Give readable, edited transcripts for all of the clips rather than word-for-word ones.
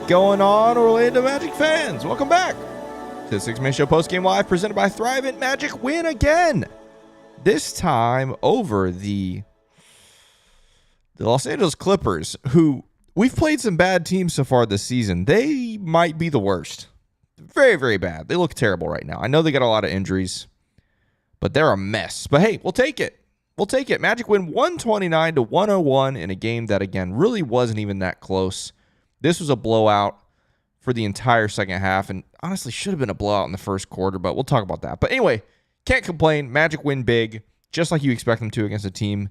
going on, Orlando Magic fans? Welcome back to the Six Man Show Postgame Live presented by Thrivent. Magic win again. This time over the Los Angeles Clippers, who we've played some bad teams so far this season. They might be the worst. Very, very bad. They look terrible right now. I know they got a lot of injuries, but they're a mess. But hey, we'll take it. We'll take it. Magic win 129-101 in a game that, again, really wasn't even that close. This was a blowout for the entire second half, and honestly should have been a blowout in the first quarter, but we'll talk about that. But anyway, can't complain. Magic win big, just like you expect them to against a team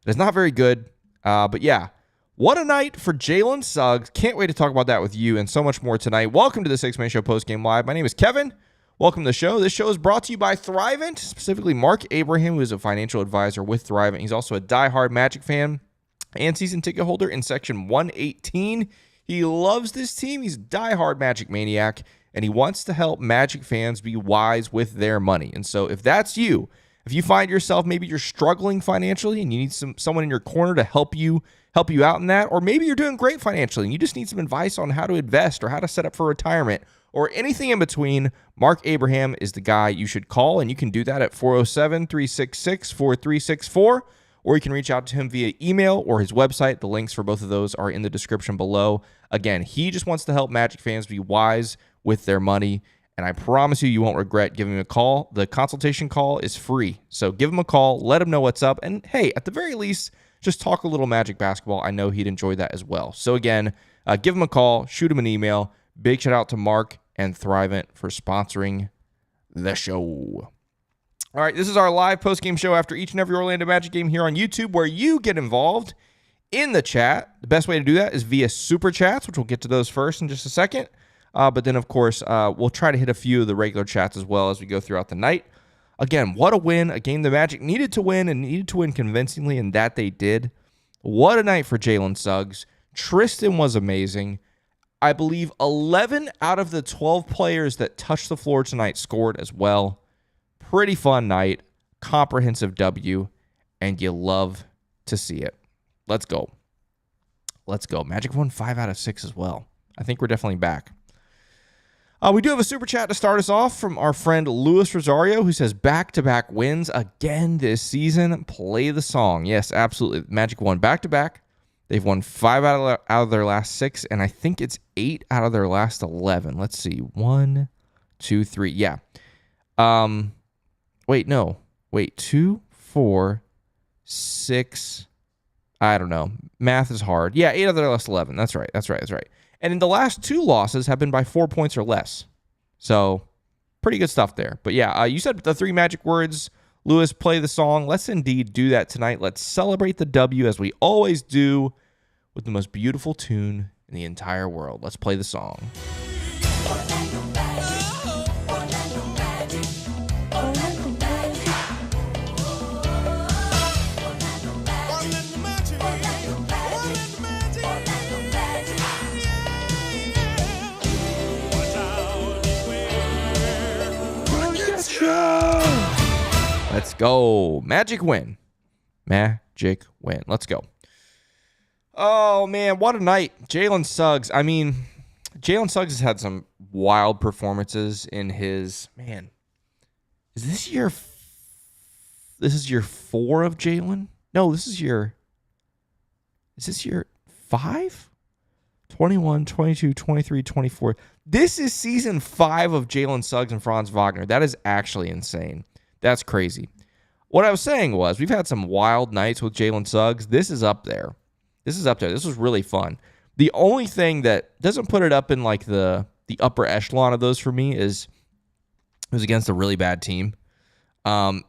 that is not very good. But yeah, what a night for Jalen Suggs. Can't wait to talk about that with you and so much more tonight. Welcome to the Six Man Show Postgame Live. My name is Kevin. Welcome to the show. This show is brought to you by Thrivent, specifically Marc.Abraham, who is a financial advisor with Thrivent. He's also a diehard Magic fan and season ticket holder in section 118. He loves this team. He's a diehard Magic maniac, and he wants to help Magic fans be wise with their money. And so if that's you, if you find yourself, maybe you're struggling financially and you need someone in your corner to help you out in that, or maybe you're doing great financially and you just need some advice on how to invest or how to set up for retirement or anything in between, Marc.Abraham is the guy you should call, and you can do that at 407-366-4364, or you can reach out to him via email or his website. The links for both of those are in the description below. Again, he just wants to help Magic fans be wise with their money, and I promise you won't regret giving him a call. The consultation call is free, so give him a call, let him know what's up, and hey, at the very least, just talk a little Magic basketball. I know he'd enjoy that as well. So again, give him a call, shoot him an email. Big shout out to Marc and Thrivent for sponsoring the show. All right, this is our live post-game show after each and every Orlando Magic game here on YouTube, where you get involved in the chat. The best way to do that is via Super Chats, which we'll get to those first in just a second. But then, of course, we'll try to hit a few of the regular chats as well as we go throughout the night. Again, what a win, a game the Magic needed to win and needed to win convincingly, and that they did. What a night for Jalen Suggs. Tristan was amazing. I believe 11 out of the 12 players that touched the floor tonight scored as well. Pretty fun night, comprehensive W, and you love to see it. Let's go. Let's go. Magic won 5 out of 6 as well. I think we're definitely back. We do have a super chat to start us off from our friend Luis Rosario, who says back-to-back wins again this season. Play the song. Yes, absolutely. Magic won back-to-back. They've won 5 out of their last 6, and I think it's 8 out of their last 11. Let's see. 1, 2, 3. Yeah. Wait, no. Wait, 2, 4, 6. I don't know. Math is hard. Yeah, 8 out of their last 11. That's right. And in the last 2 losses have been by 4 points or less. So, pretty good stuff there. But yeah, you said the 3 magic words. Lewis, play the song. Let's indeed do that tonight. Let's celebrate the W as we always do with the most beautiful tune in the entire world. Let's play the song. Let's go. Magic win. Magic win. Let's go. Oh, man, what a night. Jalen Suggs. I mean, Jalen Suggs has had some wild performances in his, man, is this year 4 of Jalen? No, is this year 5? 21, 22, 23, 24. This is season 5 of Jalen Suggs and Franz Wagner. That is actually insane. That's crazy. What I was saying was we've had some wild nights with Jalen Suggs. This is up there. This was really fun. The only thing that doesn't put it up in like the upper echelon of those for me is it was against a really bad team.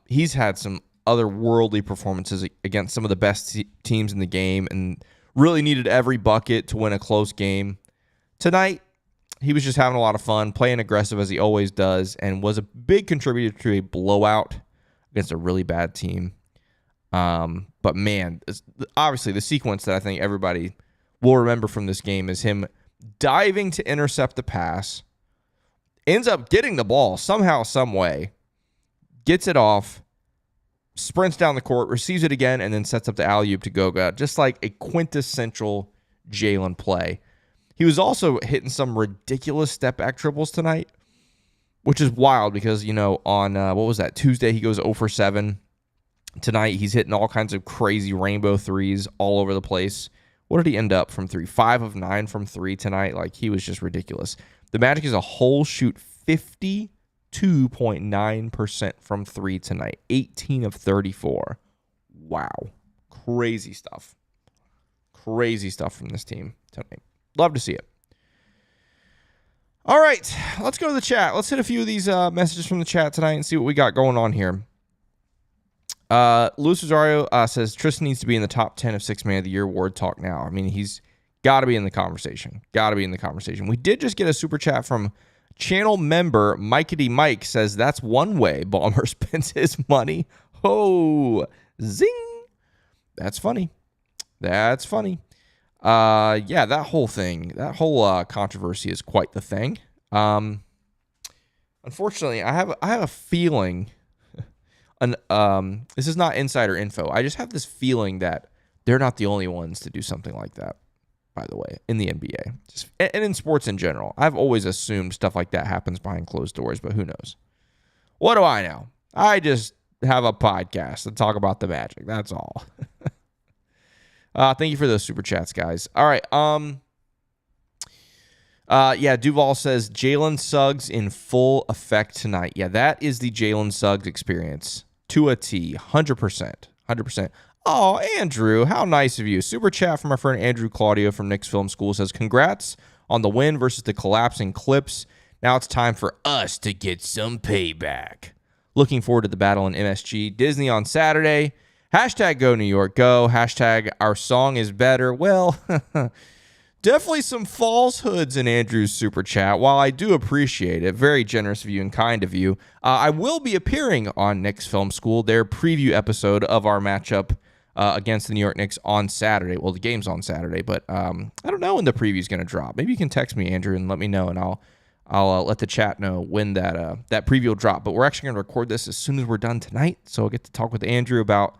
He's had some otherworldly performances against some of the best teams in the game and really needed every bucket to win a close game. Tonight, he was just having a lot of fun, playing aggressive as he always does, and was a big contributor to a blowout against a really bad team. But man, obviously the sequence that I think everybody will remember from this game is him diving to intercept the pass, ends up getting the ball somehow, some way, gets it off, sprints down the court, receives it again, and then sets up the alley-oop to Goga. Just like a quintessential Jalen play. He was also hitting some ridiculous step back triples tonight, which is wild because, on, what was that, Tuesday, he goes 0 for 7. Tonight, he's hitting all kinds of crazy rainbow threes all over the place. What did he end up from 3? 5 of 9 from 3 tonight. Like, he was just ridiculous. The Magic as a whole shoot 52.9% from 3 tonight. 18 of 34. Wow. Crazy stuff. Crazy stuff from this team tonight. Love to see it. All right, let's go to the chat. Let's hit a few of these messages from the chat tonight and see what we got going on here. Luis Rosario says Tristan needs to be in the top 10 of 6 Man of the Year award talk now. I mean, he's got to be in the conversation. Got to be in the conversation. We did just get a super chat from channel member Mikey Mike. Says that's one way Ballmer spends his money. Oh, zing. That's funny. That's funny. Yeah, that whole thing, that whole controversy is quite the thing. Unfortunately, I have a feeling, this is not insider info. I just have this feeling that they're not the only ones to do something like that, by the way, in the NBA. And in sports in general. I've always assumed stuff like that happens behind closed doors, but who knows? What do I know? I just have a podcast to talk about the Magic. That's all. Thank you for those super chats, guys. All right. Yeah, Duval says Jalen Suggs in full effect tonight. Yeah, that is the Jalen Suggs experience to a T. 100%. 100%. Oh, Andrew, how nice of you. Super chat from our friend Andrew Claudio from Knicks Film School says, congrats on the win versus the collapsing Clips. Now it's time for us to get some payback. Looking forward to the battle in MSG. Disney on Saturday. Hashtag go New York go. Hashtag our song is better. Well, definitely some falsehoods in Andrew's super chat. While I do appreciate it, very generous of you and kind of you, I will be appearing on Knicks Film School, their preview episode of our matchup against the New York Knicks on Saturday. Well, the game's on Saturday, but I don't know when the preview's going to drop. Maybe you can text me, Andrew, and let me know, and I'll let the chat know when that preview will drop. But we're actually going to record this as soon as we're done tonight, so I'll get to talk with Andrew about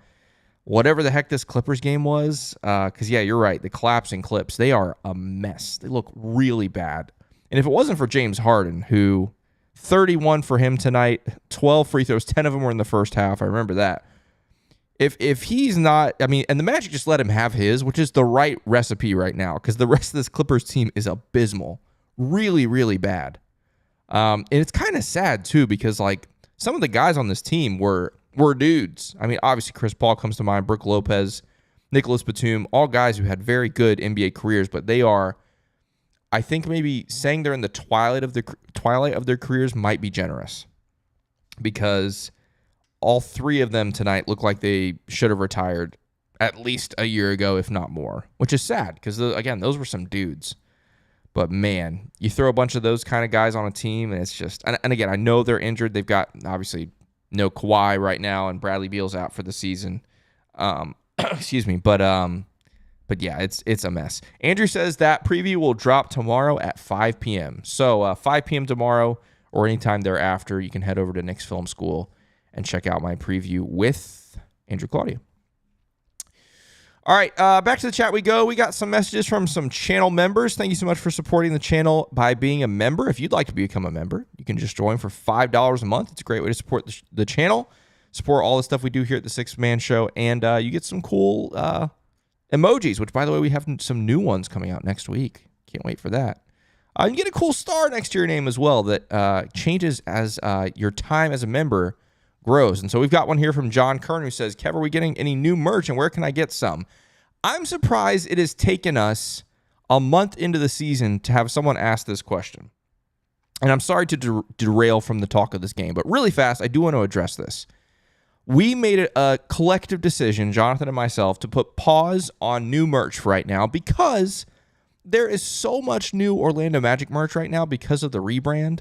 whatever the heck this Clippers game was, because, yeah, you're right. The collapsing Clips, they are a mess. They look really bad. And if it wasn't for James Harden, who 31 for him tonight, 12 free throws, 10 of them were in the first half. I remember that. If he's not, I mean, and the Magic just let him have his, which is the right recipe right now, because the rest of this Clippers team is abysmal. Really, really bad. And it's kind of sad, too, because, like, some of the guys on this team were dudes. I mean, obviously, Chris Paul comes to mind, Brook Lopez, Nicholas Batum, all guys who had very good NBA careers, but they are, I think maybe saying they're in the twilight of their careers might be generous, because all three of them tonight look like they should have retired at least a year ago, if not more, which is sad because, again, those were some dudes. But, man, you throw a bunch of those kind of guys on a team, and it's just, and again, I know they're injured. They've got, obviously, no Kawhi right now, and Bradley Beal's out for the season. Excuse me, but yeah, it's a mess. Andrew says that preview will drop tomorrow at 5 p.m. So 5 p.m. tomorrow or anytime thereafter, you can head over to Knicks Film School and check out my preview with Andrew Claudio. All right, back to the chat we go. We got some messages from some channel members. Thank you so much for supporting the channel by being a member. If you'd like to become a member, you can just join for $5 a month. It's a great way to support the channel, support all the stuff we do here at the Sixth Man Show, and you get some cool emojis, which, by the way, we have some new ones coming out next week. Can't wait for that. You get a cool star next to your name as well that changes as your time as a member grows. And so we've got one here from John Kern who says, Kev, are we getting any new merch and where can I get some? I'm surprised it has taken us a month into the season to have someone ask this question. And I'm sorry to derail from the talk of this game, but really fast, I do want to address this. We made a collective decision, Jonathan and myself, to put pause on new merch right now because there is so much new Orlando Magic merch right now because of the rebrand.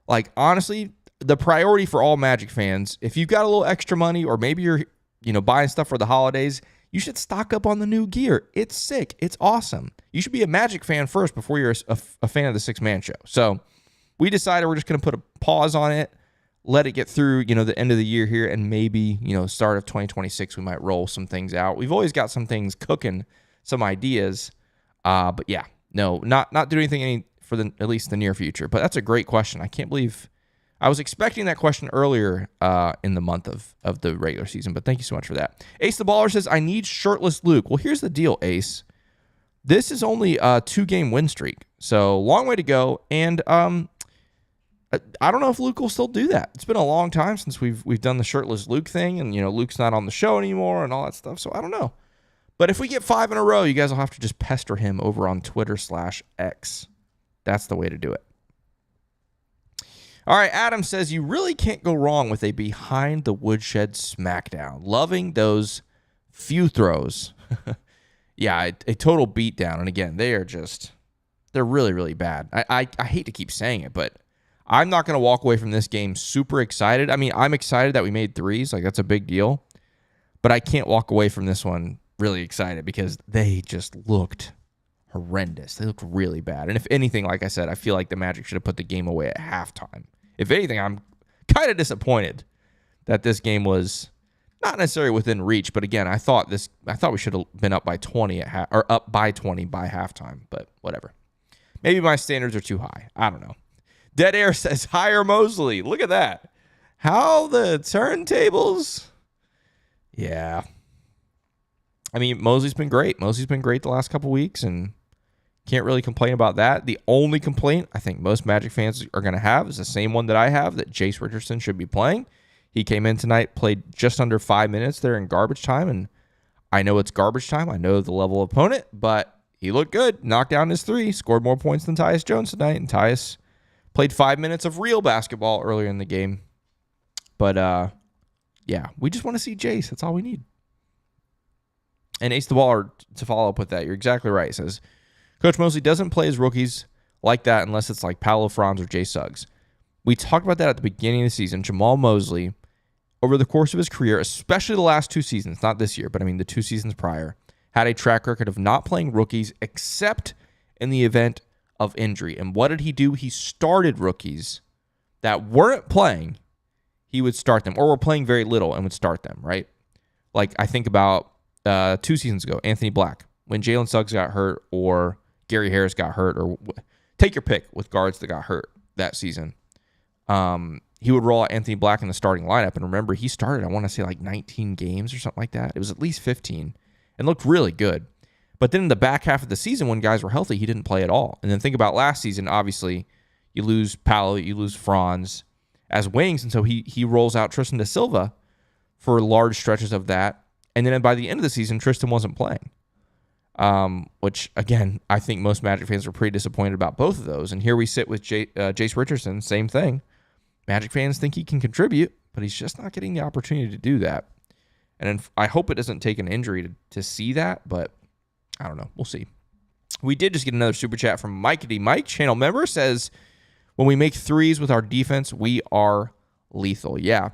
Like, honestly, the priority for all Magic fans, if you've got a little extra money or maybe you're, buying stuff for the holidays, you should stock up on the new gear. It's sick. It's awesome. You should be a Magic fan first before you're a fan of the Sixth Man Show. So we decided we're just going to put a pause on it, let it get through, the end of the year here, and maybe, start of 2026, we might roll some things out. We've always got some things cooking, some ideas. But yeah, No, not do anything for at least the near future. But that's a great question. I can't believe I was expecting that question earlier in the month of the regular season. But thank you so much for that. Ace the Baller says, I need shirtless Luke. Well, here's the deal, Ace. This is only a 2-game win streak. So long way to go. And I don't know if Luke will still do that. It's been a long time since we've done the shirtless Luke thing, and Luke's not on the show anymore and all that stuff. So I don't know. But if we get 5 in a row, you guys will have to just pester him over on Twitter/X. That's the way to do it. All right, Adam says you really can't go wrong with a behind the woodshed smackdown. Loving those few throws. Yeah, a total beatdown. And again, they're really, really bad. I hate to keep saying it, but I'm not going to walk away from this game super excited. I mean, I'm excited that we made threes. Like, that's a big deal. But I can't walk away from this one really excited because they just looked horrendous. They looked really bad. And if anything, like I said, I feel like the Magic should have put the game away at halftime. If anything, I'm kind of disappointed that this game was not necessarily within reach. But again, I thought we should have been up by 20 or up by 20 by halftime. But whatever. Maybe my standards are too high. I don't know. Dead Air says, hire Mosley. Look at that. How the turntables. Yeah. I mean, Mosley's been great. Mosley's been great the last couple weeks, and can't really complain about that. The only complaint I think most Magic fans are going to have is the same one that I have, that Jace Richardson should be playing. He came in tonight, played just under 5 minutes there in garbage time, and I know it's garbage time. I know the level of opponent, but he looked good. Knocked down his 3, scored more points than Tyus Jones tonight, and Tyus played 5 minutes of real basketball earlier in the game. But, yeah, we just want to see Jace. That's all we need. And Ace the Baller, to follow up with that, you're exactly right. He says, Coach Mosley doesn't play his rookies like that unless it's like Paolo Franz or Jay Suggs. We talked about that at the beginning of the season. Jamal Mosley, over the course of his career, especially the last 2 seasons, not this year, but I mean the 2 seasons prior, had a track record of not playing rookies except in the event of injury. And what did he do? He started rookies that weren't playing. He would start them, or were playing very little and would start them, right? Like I think about 2 seasons ago, Anthony Black, when Jalen Suggs got hurt or Gary Harris got hurt, or take your pick with guards that got hurt that season. He would roll out Anthony Black in the starting lineup. And remember, he started, I want to say, like 19 games or something like that. It was at least 15 and looked really good. But then in the back half of the season, when guys were healthy, he didn't play at all. And then think about last season, obviously, you lose Paolo, you lose Franz as wings. And so he rolls out Tristan da Silva for large stretches of that. And then by the end of the season, Tristan wasn't playing. Which, again, I think most Magic fans were pretty disappointed about both of those. And here we sit with Jace Richardson, same thing. Magic fans think he can contribute, but he's just not getting the opportunity to do that. And I hope it doesn't take an injury to see that, but I don't know. We'll see. We did just get another super chat from Mike-a-D. Mike, channel member, says, when we make threes with our defense, we are lethal. Yeah.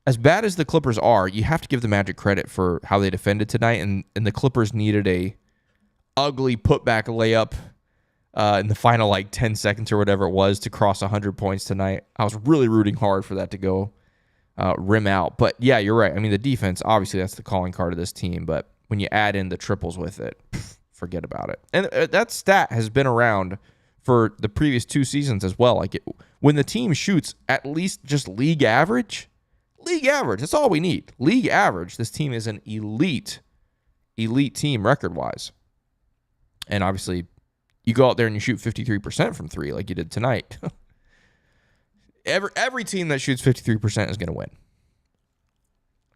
As bad as the Clippers are, you have to give the Magic credit for how they defended tonight, and the Clippers needed a ugly putback layup in the final like 10 seconds or whatever it was to cross 100 points tonight. I was really rooting hard for that to go rim out. But yeah, you're right. I mean, the defense, obviously that's the calling card of this team, but when you add in the triples with it, forget about it. And that stat has been around for the previous 2 seasons as well. Like when the team shoots at least just league average, that's all we need. League average. This team is an elite team record-wise. And obviously, you go out there and you shoot 53% from 3 like you did tonight. Every team that shoots 53% is going to win.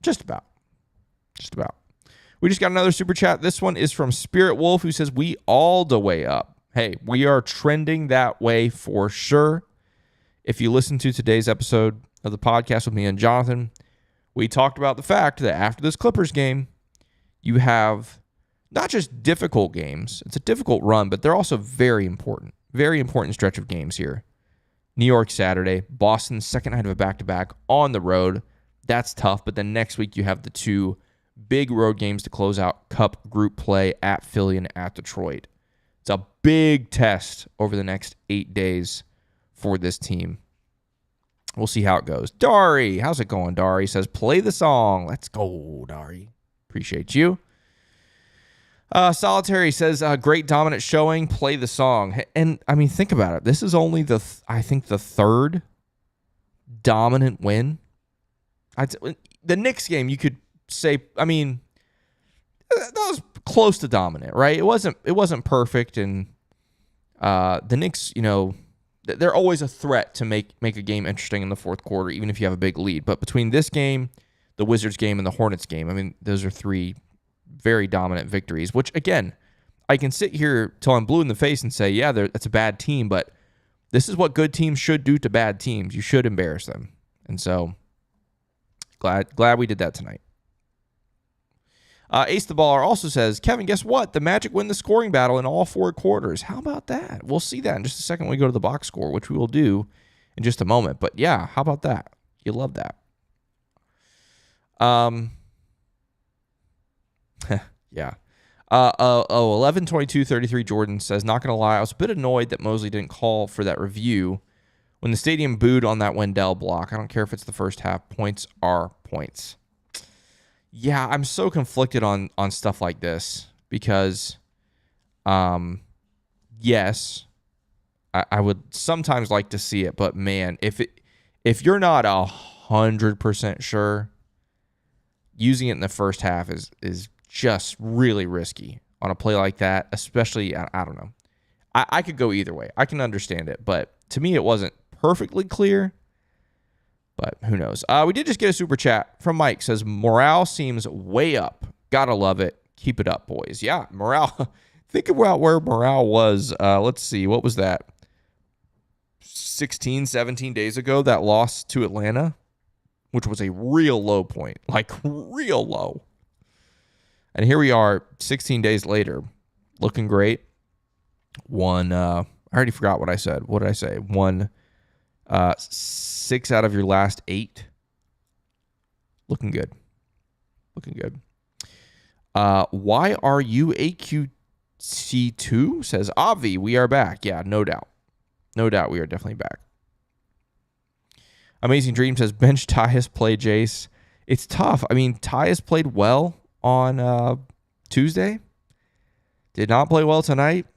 Just about. We just got another super chat. This one is from Spirit Wolf, who says, we all the way up. Hey, we are trending that way for sure. If you listen to today's episode of the podcast with me and Jonathan, we talked about the fact that after this Clippers game, you have not just difficult games. It's a difficult run, but they're also very important stretch of games here. New York Saturday, Boston's second night of a back-to-back on the road. That's tough, but then next week you have the 2 big road games to close out Cup group play at Philly and at Detroit. It's a big test over the next 8 days for this team. We'll see how it goes. Dari, how's it going, Dari? Says, play the song. Let's go, Dari. Appreciate you. Solitary says, great dominant showing, play the song. And, I mean, think about it. This is only the third dominant win. The Knicks game, you could say, I mean, that was close to dominant, right? It wasn't perfect, and the Knicks, they're always a threat to make a game interesting in the fourth quarter, even if you have a big lead. But between this game, the Wizards game, and the Hornets game, I mean, those are three very dominant victories, which, again, I can sit here till I'm blue in the face and say, yeah, that's a bad team, but this is what good teams should do to bad teams. You should embarrass them. And so, glad we did that tonight. Ace the Baller also says, Kevin, guess what? The Magic win the scoring battle in all four quarters. How about that? We'll see that in just a second when we go to the box score, which we will do in just a moment. But yeah, how about that? You love that. Yeah. 11-22-33 Jordan says, not going to lie, I was a bit annoyed that Mosley didn't call for that review when the stadium booed on that Wendell block. I don't care if it's the first half. Points are points. Yeah, I'm so conflicted on stuff like this because, yes, I would sometimes like to see it, but man, if you're not 100% sure, using it in the first half is just really risky on a play like that, especially, I don't know. I could go either way. I can understand it, but to me, it wasn't perfectly clear, but who knows. We did just get a super chat from Mike. Says, morale seems way up. Gotta love it. Keep it up, boys. Yeah, morale. Think about where morale was. Let's see. What was that? 16, 17 days ago, that loss to Atlanta, which was a real low point, like real low. And here we are 16 days later, looking great. I already forgot what I said. What did I say? 6 out of your last 8. Looking good. Looking good. Why are you AQC2? Says, Avi, we are back. Yeah, no doubt. No doubt we are definitely back. Amazing Dream says, bench Tyus, play Jace. It's tough. I mean, Tyus played well on Tuesday. Did not play well tonight.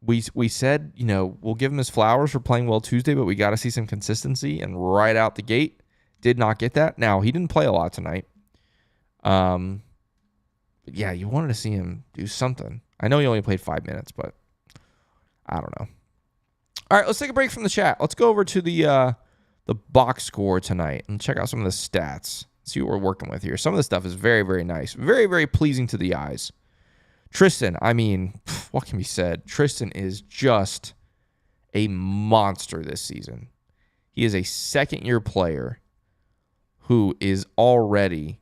We said, we'll give him his flowers for playing well Tuesday, but we got to see some consistency. And right out the gate, did not get that. Now, he didn't play a lot tonight. But yeah, you wanted to see him do something. I know he only played 5 minutes, but I don't know. All right, let's take a break from the chat. Let's go over to the box score tonight and check out some of the stats. See what we're working with here. Some of the stuff is very, very nice. Very, very pleasing to the eyes. Tristan, I mean, what can be said? Tristan is just a monster this season. He is a second-year player who is already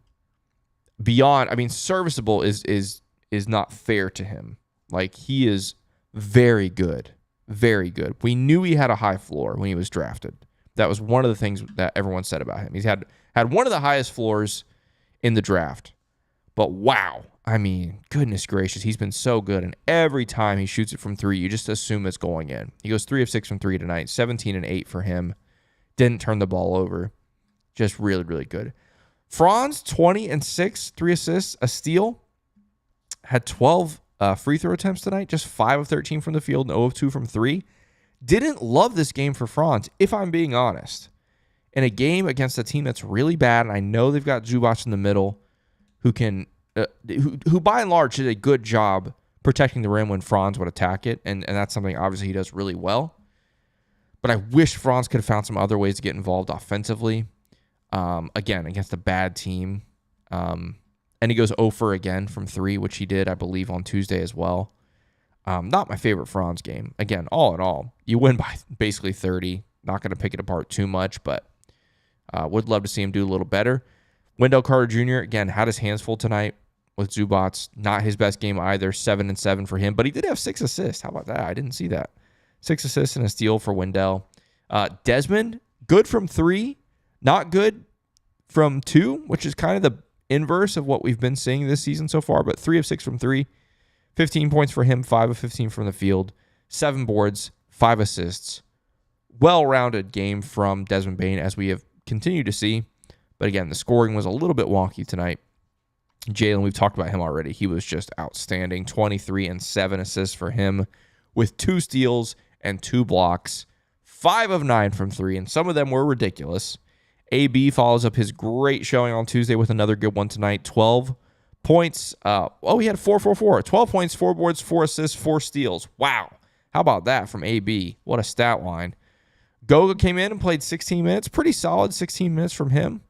beyond, I mean, serviceable is not fair to him. Like, he is very good. Very good. We knew he had a high floor when he was drafted. That was one of the things that everyone said about him. He's had one of the highest floors in the draft. But wow, I mean, goodness gracious, he's been so good. And every time he shoots it from 3, you just assume it's going in. He goes 3 of 6 from 3 tonight, 17 and 8 for him. Didn't turn the ball over. Just really, really good. Franz, 20 and 6, 3 assists, a steal. Had 12 free throw attempts tonight, just 5 of 13 from the field and 0 of 2 from 3. Didn't love this game for Franz, if I'm being honest. In a game against a team that's really bad, and I know they've got Zubac in the middle, who can, who by and large did a good job protecting the rim when Franz would attack it, and that's something obviously he does really well. But I wish Franz could have found some other ways to get involved offensively. Again, against a bad team. And he goes 0 for again from 3, which he did, I believe, on Tuesday as well. Not my favorite Franz game. Again, all in all, you win by basically 30. Not going to pick it apart too much, but would love to see him do a little better. Wendell Carter Jr., again, had his hands full tonight with Zubac. Not his best game either, 7 and 7 for him, but he did have 6 assists. How about that? I didn't see that. 6 assists and a steal for Wendell. Desmond, good from 3, not good from 2, which is kind of the inverse of what we've been seeing this season so far, but 3 of 6 from 3. 15 points for him, 5 of 15 from the field, 7 boards, 5 assists. Well-rounded game from Desmond Bane, as we have continued to see. But again, the scoring was a little bit wonky tonight. Jalen, we've talked about him already. He was just outstanding. 23 and 7 assists for him with 2 steals and 2 blocks. 5 of 9 from 3, and some of them were ridiculous. AB follows up his great showing on Tuesday with another good one tonight. 12 points. He had 4-4-4. 12 points, 4 boards, 4 assists, 4 steals. Wow. How about that from AB? What a stat line. Goga came in and played 16 minutes. Pretty solid 16 minutes from him.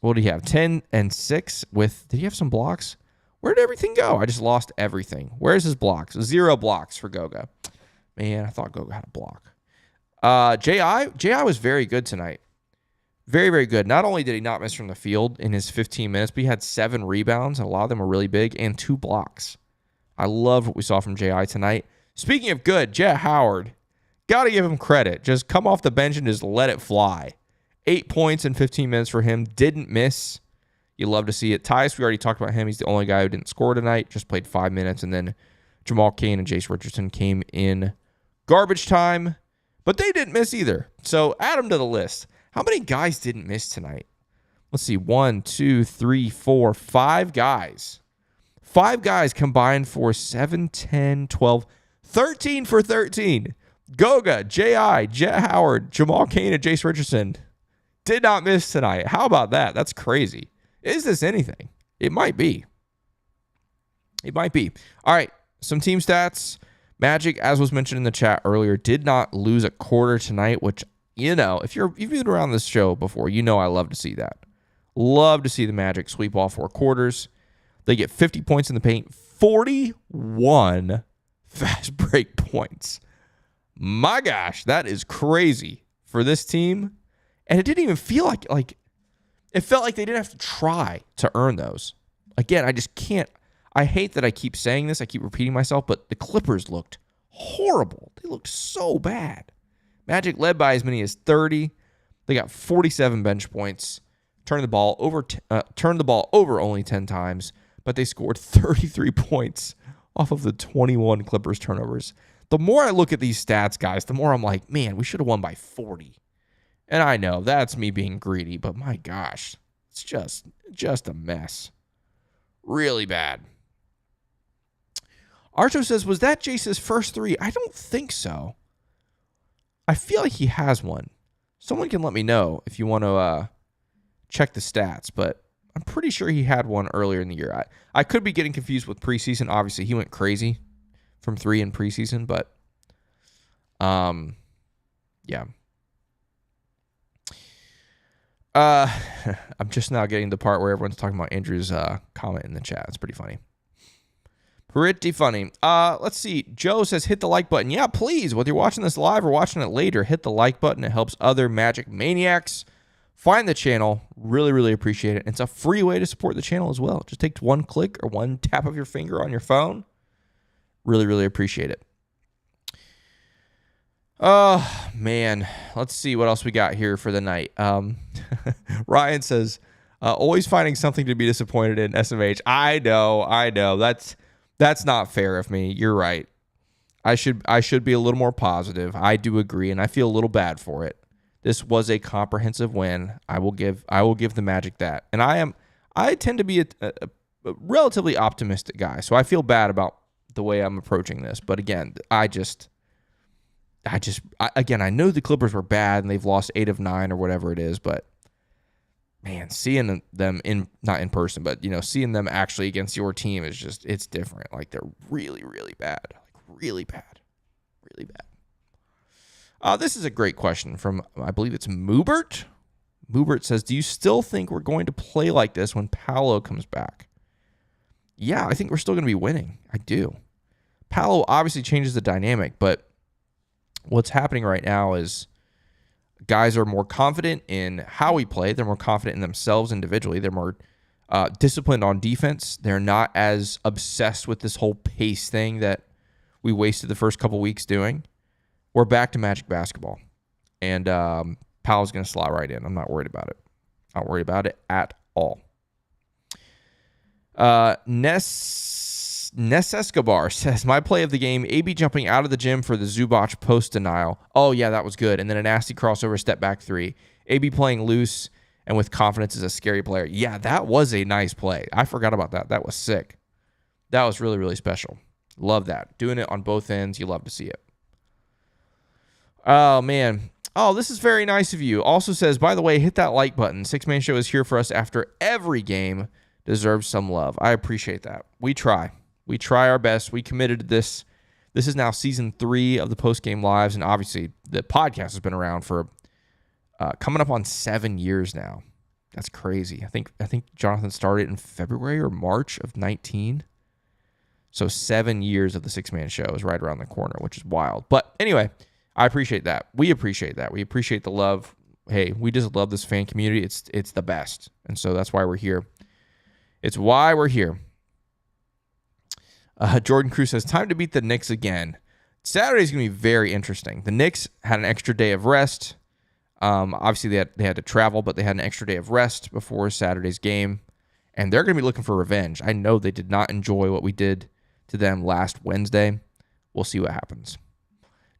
What did he have? 10 and 6 with, did he have some blocks? Where did everything go? I just lost everything. Where's his blocks? 0 blocks for Goga. Man, I thought Goga had a block. J.I. was very good tonight. Very, very good. Not only did he not miss from the field in his 15 minutes, but he had 7 rebounds, and a lot of them were really big, and 2 blocks. I love what we saw from J.I. tonight. Speaking of good, Jet Howard, got to give him credit. Just come off the bench and just let it fly. 8 points in 15 minutes for him. Didn't miss. You love to see it. Tyus, we already talked about him. He's the only guy who didn't score tonight. Just played 5 minutes, and then Jamal Cain and Jace Richardson came in garbage time, but they didn't miss either. So add them to the list. How many guys didn't miss tonight? Let's see. 1, 2, 3, 4, 5 guys. 5 guys combined for 7, 10, 12, 13 for 13. Goga, J.I., Jet Howard, Jamal Cain, and Jace Richardson did not miss tonight. How about that? That's crazy. Is this anything? It might be. It might be. All right. Some team stats. Magic, as was mentioned in the chat earlier, did not lose a quarter tonight, which, if you've been around this show before, I love to see that. Love to see the Magic sweep all 4 quarters. They get 50 points in the paint, 41 fast break points. My gosh, that is crazy for this team. And it didn't even feel like it felt like they didn't have to try to earn those. Again, I just can't. I hate that I keep saying this. I keep repeating myself, but the Clippers looked horrible. They looked so bad. Magic led by as many as 30. They got 47 bench points. Turned the ball over only 10 times, but they scored 33 points off of the 21 Clippers turnovers. The more I look at these stats, guys, the more I'm like, man, we should have won by 40. And I know that's me being greedy, but my gosh, it's just a mess. Really bad. Archo says, was that Jace's first 3? I don't think so. I feel like he has one. Someone can let me know if you want to check the stats, but I'm pretty sure he had one earlier in the year. I could be getting confused with preseason. Obviously, he went crazy from 3 in preseason, but yeah. I'm just now getting the part where everyone's talking about Andrew's comment in the chat. It's pretty funny. Pretty funny. Let's see. Joe says, hit the like button. Yeah, please. Whether you're watching this live or watching it later, hit the like button. It helps other Magic Maniacs find the channel. Really, really appreciate it. It's a free way to support the channel as well. Just take 1 click or 1 tap of your finger on your phone. Really, really appreciate it. Oh, man. Let's see what else we got here for the night. Ryan says, always finding something to be disappointed in, SMH. I know. That's not fair of me. You're right. I should be a little more positive. I do agree, and I feel a little bad for it. This was a comprehensive win. I will give the Magic that. And I tend to be a relatively optimistic guy, so I feel bad about the way I'm approaching this. But again, I know the Clippers were bad and they've lost 8 of 9 or whatever it is, but man, seeing them not in person, but seeing them actually against your team is just, it's different. Like, they're really, really bad. Like, really bad. Really bad. This is a great question from, I believe it's Moobert. Moobert says, do you still think we're going to play like this when Paolo comes back? Yeah, I think we're still going to be winning. I do. Paolo obviously changes the dynamic, but what's happening right now is guys are more confident in how we play. They're more confident in themselves individually. They're more disciplined on defense. They're not as obsessed with this whole pace thing that we wasted the first couple weeks doing. We're back to Magic basketball. And Paolo's going to slot right in. I'm not worried about it. Not worried about it at all. Ness Escobar says, my play of the game, AB jumping out of the gym for the Zubac post denial. Oh, yeah, that was good. And then a nasty crossover step back 3. AB playing loose and with confidence is a scary player. Yeah, that was a nice play. I forgot about that. That was sick. That was really, really special. Love that. Doing it on both ends. You love to see it. Oh, man. Oh, this is very nice of you. Also says, by the way, hit that like button. Six Man Show is here for us after every game. Deserves some love. I appreciate that. We try. We try our best. We committed to this. This is now season 3 of the Postgame Lives, and obviously the podcast has been around for coming up on 7 years now. That's crazy. I think Jonathan started in February or March of 19. So 7 years of the Six Man Show is right around the corner, which is wild. But anyway, I appreciate that. We appreciate that. We appreciate the love. Hey, we just love this fan community. It's the best. And so that's why we're here. It's why we're here. Jordan Cruz says, time to beat the Knicks again. Saturday's going to be very interesting. The Knicks had an extra day of rest. Obviously, they had to travel, but they had an extra day of rest before Saturday's game. And they're going to be looking for revenge. I know they did not enjoy what we did to them last Wednesday. We'll see what happens.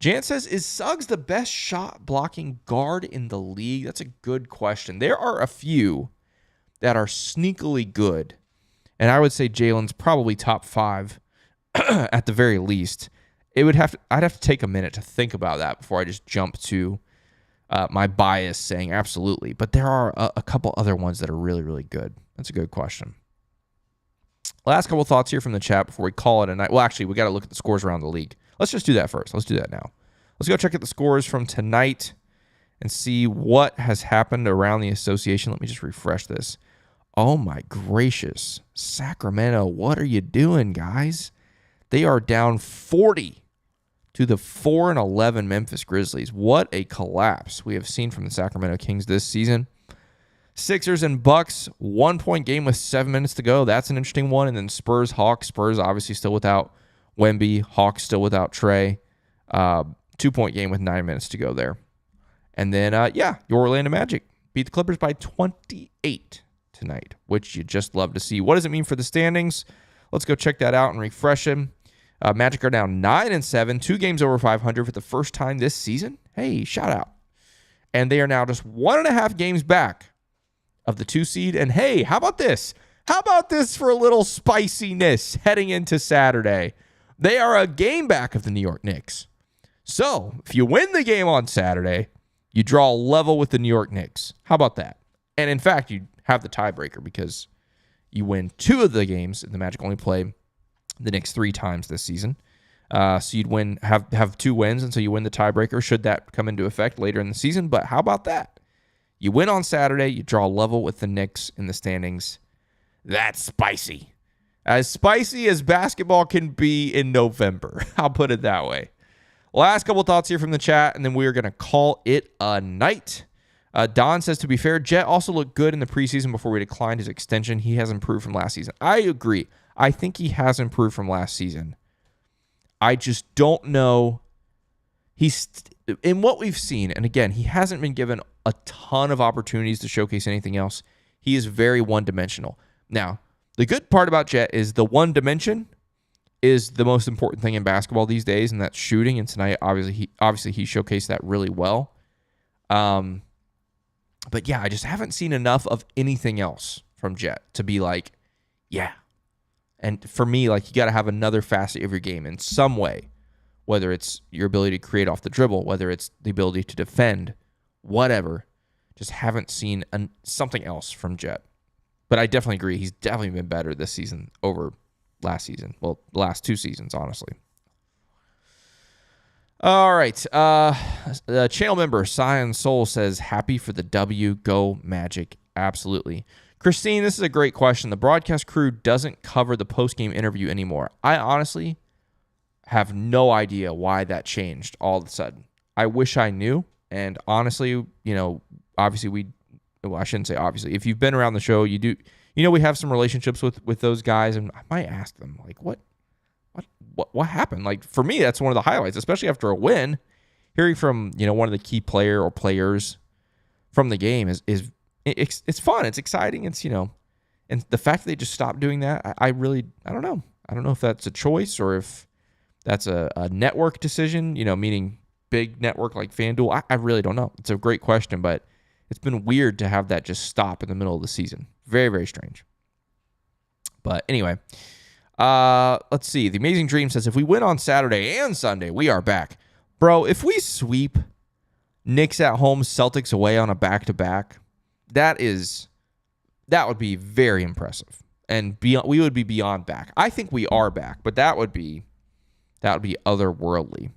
Jan says, is Suggs the best shot blocking guard in the league? That's a good question. There are a few that are sneakily good. And I would say Jalen's probably top 5 at the very least. I'd have to take a minute to think about that before I just jump to my bias saying absolutely. But there are a couple other ones that are really, really good. That's a good question. Last couple thoughts here from the chat before we call it a night. Well, actually, we got to look at the scores around the league. Let's just do that first. Let's do that now. Let's go check out the scores from tonight and see what has happened around the association. Let me just refresh this. Oh, my gracious. Sacramento, what are you doing, guys? They are down 40 to the 4-11 Memphis Grizzlies. What a collapse we have seen from the Sacramento Kings this season. Sixers and Bucks, 1-point game with 7 minutes to go. That's an interesting one. And then Spurs, Hawks. Spurs obviously still without Wemby. Hawks still without Trey. 2-point game with 9 minutes to go there. And then, your Orlando Magic beat the Clippers by 28 tonight, which you just love to see. What does it mean for the standings? Let's go check that out and refresh them. Magic are now 9-7, 2 games over 500 for the first time this season. Hey, shout out. And they are now just 1.5 games back of the 2 seed. And hey, how about this? How about this for a little spiciness heading into Saturday? They are a game back of the New York Knicks. So if you win the game on Saturday, you draw level with the New York Knicks. How about that? And in fact, you have the tiebreaker because you win 2 of the games. The Magic only play the Knicks 3 times this season. So you'd have 2 wins, and so you win the tiebreaker should that come into effect later in the season. But how about that? You win on Saturday, you draw level with the Knicks in the standings. That's spicy. As spicy as basketball can be in November. I'll put it that way. Last couple thoughts here from the chat, and then we are going to call it a night. Don says, to be fair, Jet also looked good in the preseason before we declined his extension. He has improved from last season. I agree. I think he has improved from last season. I just don't know. He's in what we've seen, and again, he hasn't been given a ton of opportunities to showcase anything else. He is very one-dimensional. Now, the good part about Jet is the one dimension is the most important thing in basketball these days, and that's shooting. And tonight, obviously he showcased that really well. But yeah, I just haven't seen enough of anything else from Jet to be like, yeah. And for me, like, you got to have another facet of your game in some way, whether it's your ability to create off the dribble, whether it's the ability to defend, whatever. Just haven't seen something else from Jet. But I definitely agree. He's definitely been better this season over last season. Well, the last 2 seasons, honestly. All right. The channel member, Cyan Soul, says, happy for the W. Go Magic. Absolutely. Christine, this is a great question. The broadcast crew doesn't cover the post-game interview anymore. I honestly have no idea why that changed all of a sudden. I wish I knew. And honestly, obviously I shouldn't say obviously. If you've been around the show, you do, we have some relationships with those guys, and I might ask them, like, what happened? Like, for me, that's one of the highlights, especially after a win. Hearing from, one of the key player or players from the game it's fun. It's exciting. It's, and the fact that they just stopped doing that, I don't know. I don't know if that's a choice or if that's a network decision, meaning big network like FanDuel. I really don't know. It's a great question, but It's been weird to have that just stop in the middle of the season. Very, very strange. But anyway, let's see. The Amazing Dream says, if we win on Saturday and Sunday, we are back. Bro, if we sweep Knicks at home, Celtics away on a back-to-back, that would be very impressive. And we would be beyond back. I think we are back, but that would be otherworldly.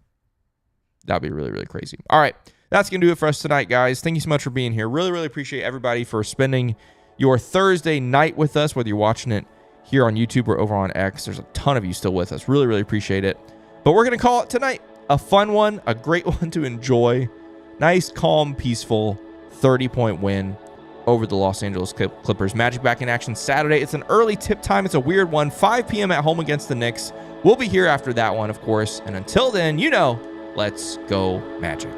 That would be really, really crazy. All right. That's going to do it for us tonight, guys. Thank you so much for being here. Really, really appreciate everybody for spending your Thursday night with us, whether you're watching it here on YouTube or over on X. There's a ton of you still with us. Really, really appreciate it. But we're going to call it tonight a fun one, a great one to enjoy. Nice, calm, peaceful 30-point win over the Los Angeles Clippers. Magic back in action Saturday. It's an early tip time. It's a weird one. 5 p.m. at home against the Knicks. We'll be here after that one, of course. And until then, let's go Magic.